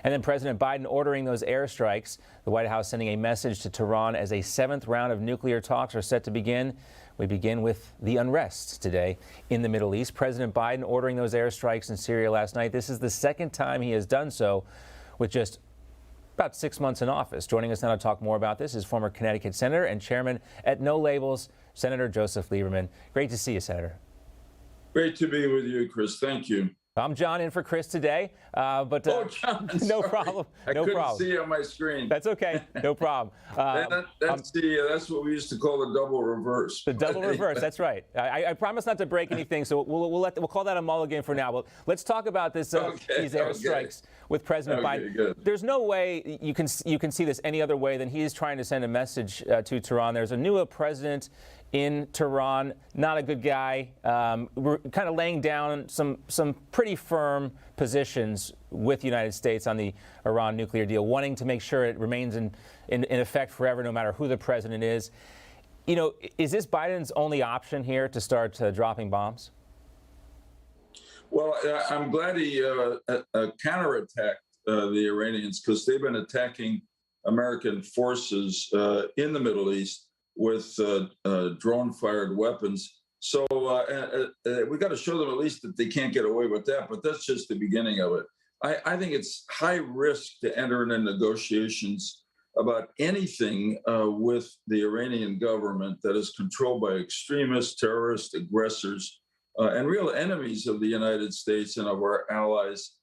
And then President Biden ordering those airstrikes. The White House sending a message to Tehran as a 7th round of nuclear talks are set to begin. We begin with the unrest today in the Middle East. President Biden ordering those airstrikes in Syria last night. This is the second time he has done so with just about 6 months in office. Joining us now to talk more about this is former Connecticut Senator and Chairman at No Labels, Senator Joseph Lieberman. Great to see you, Senator. Great to be with you, Chris. Thank you. I'm John in for Chris today, but John, no sorry. problem. I no couldn't problem. see you on my screen. That's okay. No problem. That's what we used to call the double reverse. The double reverse. That's right. I promise not to break anything, so we'll call that a mulligan for now. But let's talk about this these airstrikes with President Biden. Good. There's no way you can see this any other way than he is trying to send a message to Tehran. There's a new president in Tehran, not a good guy. We're kind of laying down some pretty firm positions with the United States on the Iran nuclear deal, wanting to make sure it remains in effect forever, no matter who the president is. You know, is this Biden's only option here to start dropping bombs? Well, I'm glad he counterattacked the Iranians, because they've been attacking American forces in the Middle East with drone-fired weapons. So we got to show them at least that they can't get away with that, but that's just the beginning of it. I think it's high risk to enter into negotiations about anything with the Iranian government that is controlled by extremists, terrorists, aggressors, and real enemies of the United States and of our allies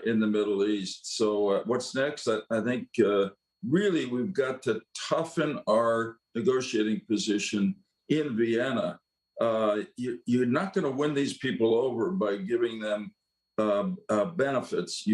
in the Middle East. So what's next? I think really we've got to toughen our negotiating position in Vienna. You're not going to win these people over by giving them benefits.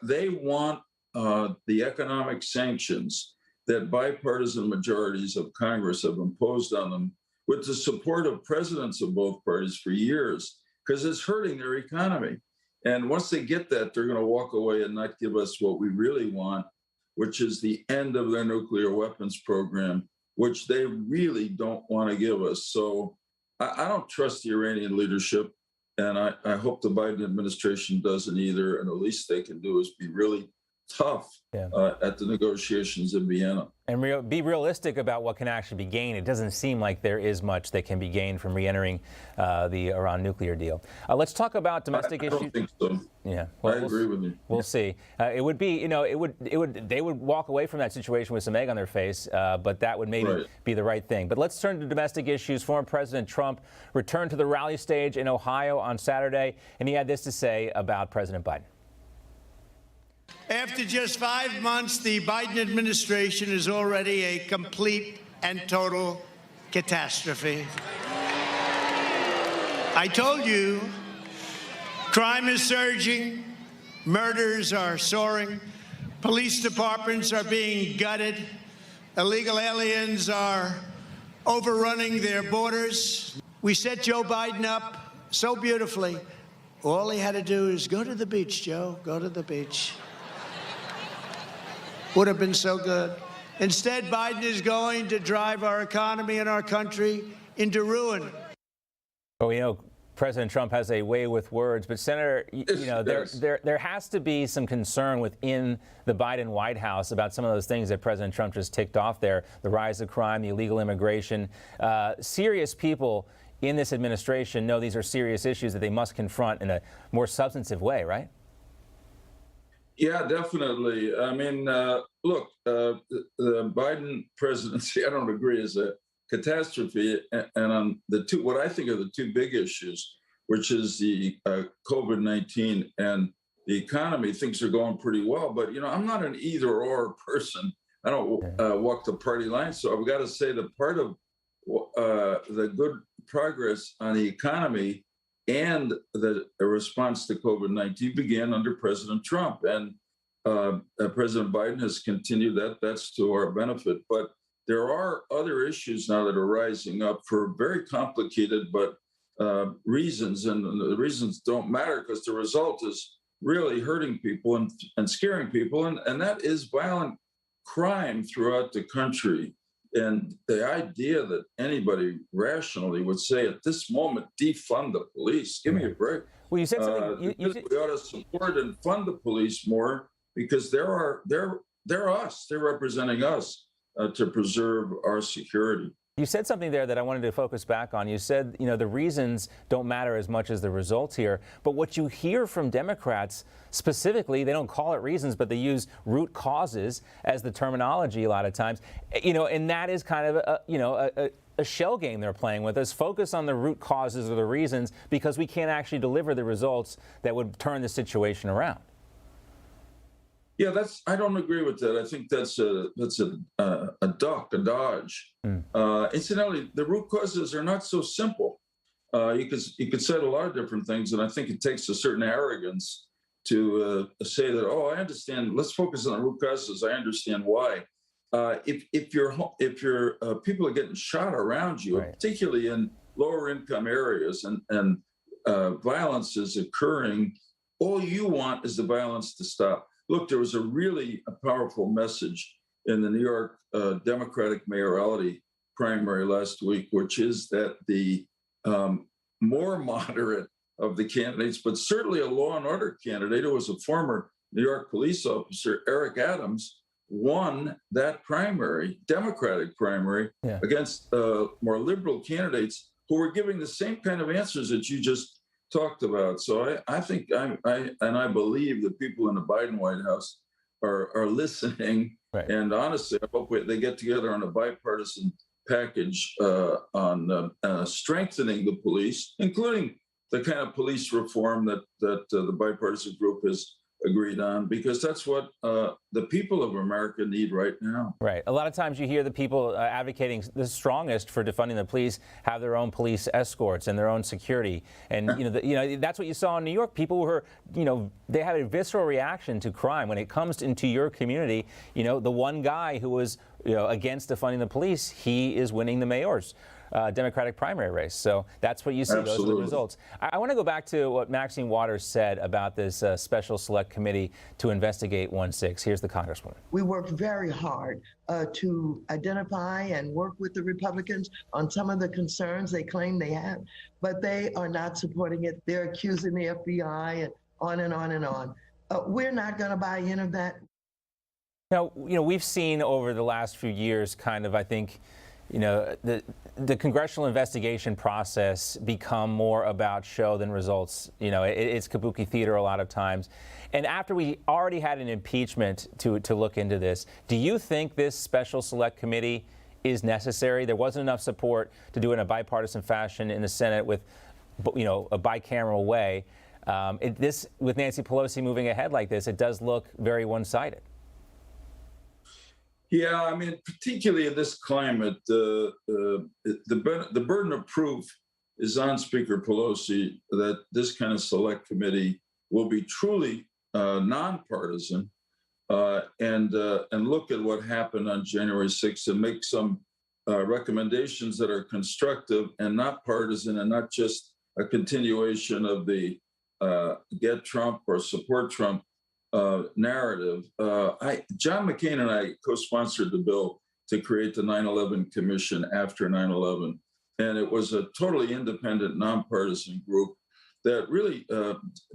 They want the economic sanctions that bipartisan majorities of Congress have imposed on them, with the support of presidents of both parties for years, because it's hurting their economy. And once they get that, they're going to walk away and not give us what we really want, which is the end of their nuclear weapons program, which they really don't want to give us. So I don't trust the Iranian leadership, and I hope the Biden administration doesn't either. And the least they can do is be really tough at the negotiations in Vienna. And be realistic about what can actually be gained. It doesn't seem like there is much that can be gained from re-entering the Iran nuclear deal. Let's talk about domestic issues. I don't think so. Yeah, well, I agree with you. We'll see. It would be, they would walk away from that situation with some egg on their face, but that would maybe be the right thing. But let's turn to domestic issues. Former President Trump returned to the rally stage in Ohio on Saturday, and he had this to say about President Biden. After just 5 months, the Biden administration is already a complete and total catastrophe. I told you, crime is surging, murders are soaring, police departments are being gutted, illegal aliens are overrunning their borders. We set Joe Biden up so beautifully. All he had to do is go to the beach, Joe, go to the beach. Would have been so good. Instead, Biden is going to drive our economy and our country into ruin. Well, President Trump has a way with words, but Senator, there has to be some concern within the Biden White House about some of those things that President Trump just ticked off there: the rise of crime, the illegal immigration. Serious people in this administration know these are serious issues that they must confront in a more substantive way, right? Yeah, definitely. I mean, look, the Biden presidency, I don't agree, is a catastrophe. And on what I think are the two big issues, which is the COVID-19 and the economy, things are going pretty well. But, I'm not an either-or person. I don't walk the party line. So I've got to say that part of the good progress on the economy and the response to COVID-19 began under President Trump. And President Biden has continued that. That's to our benefit. But there are other issues now that are rising up for very complicated but reasons. And the reasons don't matter because the result is really hurting people and scaring people. And that is violent crime throughout the country. And the idea that anybody rationally would say at this moment, defund the police, give me a break. Well, you said something. We ought to support and fund the police more because they're us. They're representing us to preserve our security. You said something there that I wanted to focus back on. You said, the reasons don't matter as much as the results here. But what you hear from Democrats specifically, they don't call it reasons, but they use root causes as the terminology a lot of times. And that is kind of a shell game they're playing with us. Focus on the root causes or the reasons, because we can't actually deliver the results that would turn the situation around. Yeah, I don't agree with that. I think that's a dodge. Incidentally, the root causes are not so simple. You could say a lot of different things, and I think it takes a certain arrogance to say that. Oh, I understand. Let's focus on the root causes. I understand why. If your people are getting shot around you, right, particularly in lower income areas, and violence is occurring, all you want is the violence to stop. Look, there was a really powerful message in the New York Democratic mayoralty primary last week, which is that the more moderate of the candidates, but certainly a law and order candidate who was a former New York police officer, Eric Adams, won that primary, Democratic primary, against more liberal candidates who were giving the same kind of answers that you just talked about. So I think I believe that people in the Biden White House are listening. Right. And honestly, I hope they get together on a bipartisan package on strengthening the police, including the kind of police reform that the bipartisan group has agreed on, because that's what the people of America need right now. Right. A lot of times you hear the people advocating the strongest for defunding the police have their own police escorts and their own security. And, that's what you saw in New York. People were, they had a visceral reaction to crime. When it comes into your community, the one guy who was, against defunding the police, he is winning the mayor's Democratic primary race. So that's what you see. Absolutely. Those are the results. I want to go back to what Maxine Waters said about this special select committee to investigate 1-6. Here's the Congresswoman. We worked very hard to identify and work with the Republicans on some of the concerns they claim they have, but they are not supporting it. They're accusing the FBI and on and on and on. We're not going to buy into that. Now, we've seen over the last few years kind of, I think, the congressional investigation process become more about show than results. It's kabuki theater a lot of times. And after we already had an impeachment to look into this, do you think this special select committee is necessary? There wasn't enough support to do it in a bipartisan fashion in the Senate with, a bicameral way. With Nancy Pelosi moving ahead like this, it does look very one-sided. Yeah, I mean, particularly in this climate, the burden of proof is on Speaker Pelosi that this kind of select committee will be truly nonpartisan and look at what happened on January 6th and make some recommendations that are constructive and not partisan, and not just a continuation of the get Trump or support Trump narrative. John McCain and I co-sponsored the bill to create the 9/11 Commission after 9/11, and it was a totally independent, nonpartisan group that really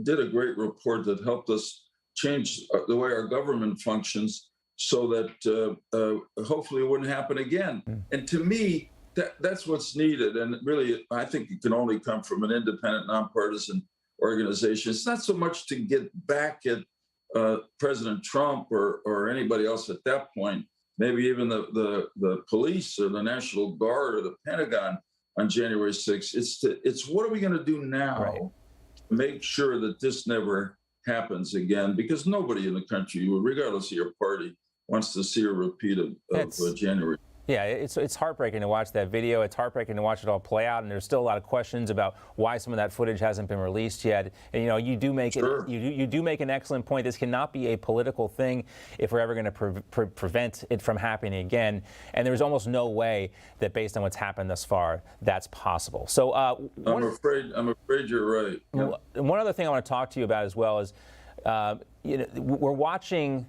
did a great report that helped us change the way our government functions, so that hopefully it wouldn't happen again. And to me, that's what's needed. And really, I think it can only come from an independent, nonpartisan organization. It's not so much to get back at President Trump or anybody else at that point, maybe even the police or the National Guard or the Pentagon on January 6th. It's what are we going to do now, right, to make sure that this never happens again? Because nobody in the country, regardless of your party, wants to see a repeat of January. Yeah, it's heartbreaking to watch that video. It's heartbreaking to watch it all play out, and there's still a lot of questions about why some of that footage hasn't been released yet. And you do make you do make an excellent point. This cannot be a political thing if we're ever going to prevent it from happening again. And there's almost no way that, based on what's happened thus far, that's possible. So I'm afraid you're right. Yeah. One other thing I want to talk to you about as well is, we're watching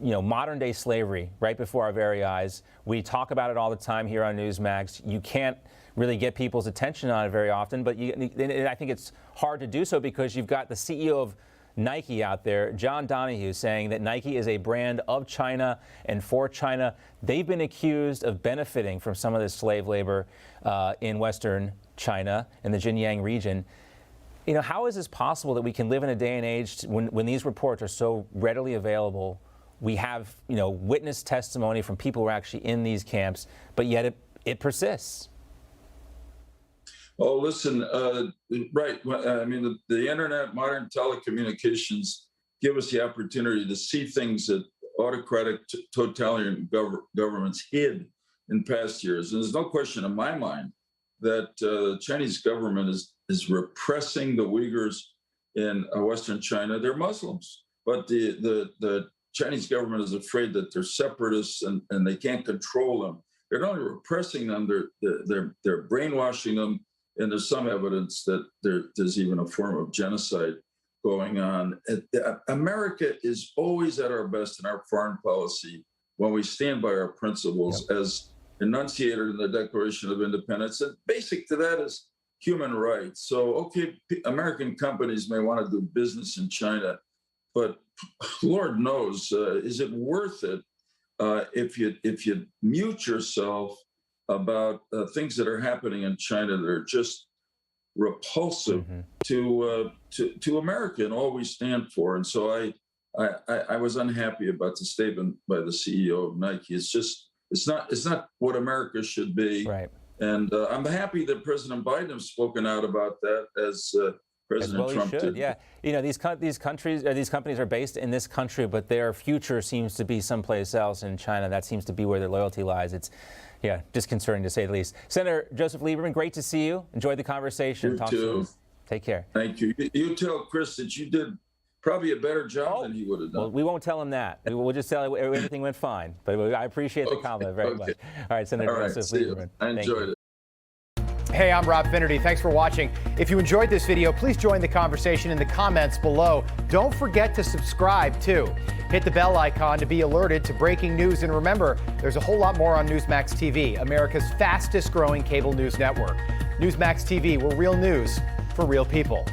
modern day slavery right before our very eyes. We talk about it all the time here on Newsmax. You can't really get people's attention on it very often, but I think it's hard to do so because you've got the CEO of Nike out there. John Donahue saying that Nike is a brand of China and for China. They've been accused of benefiting from some of this slave labor in Western China, in the Xinjiang region. You know, how is this possible that we can live in a day and age when these reports are so readily available? We have, you know, witness testimony from people who are actually in these camps, but yet it persists. Oh, listen, right. I mean, the internet, modern telecommunications give us the opportunity to see things that autocratic totalitarian governments hid in past years. And there's no question in my mind that the Chinese government is repressing the Uyghurs in Western China. They're Muslims, but the Chinese government is afraid that they're separatists and they can't control them. They're not only repressing them, they're brainwashing them. And there's some evidence that there's even a form of genocide going on. America is always at our best in our foreign policy when we stand by our principles, as enunciated in the Declaration of Independence. And basic to that is human rights. So, okay, American companies may want to do business in China, but Lord knows, is it worth it if you mute yourself about things that are happening in China that are just repulsive to America and all we stand for? And so I was unhappy about the statement by the CEO of Nike. It's not what America should be. Right. And I'm happy that President Biden has spoken out about that as President Trump did. Yeah, you know, these companies are based in this country, but their future seems to be someplace else in China. That seems to be where their loyalty lies. It's, yeah, disconcerting to say the least. Senator Joseph Lieberman, great to see you. Enjoyed the conversation. You too. Take care. Thank you. You tell Chris that you did probably a better job than he would have done. Well, we won't tell him that. We'll just tell him everything went fine. But I appreciate the compliment very much. All right, Senator Joseph Lieberman. I enjoyed it. Hey, I'm Rob Finnerty. Thanks for watching. If you enjoyed this video, please join the conversation in the comments below. Don't forget to subscribe, too. Hit the bell icon to be alerted to breaking news. And remember, there's a whole lot more on Newsmax TV, America's fastest growing cable news network. Newsmax TV, we're real news for real people.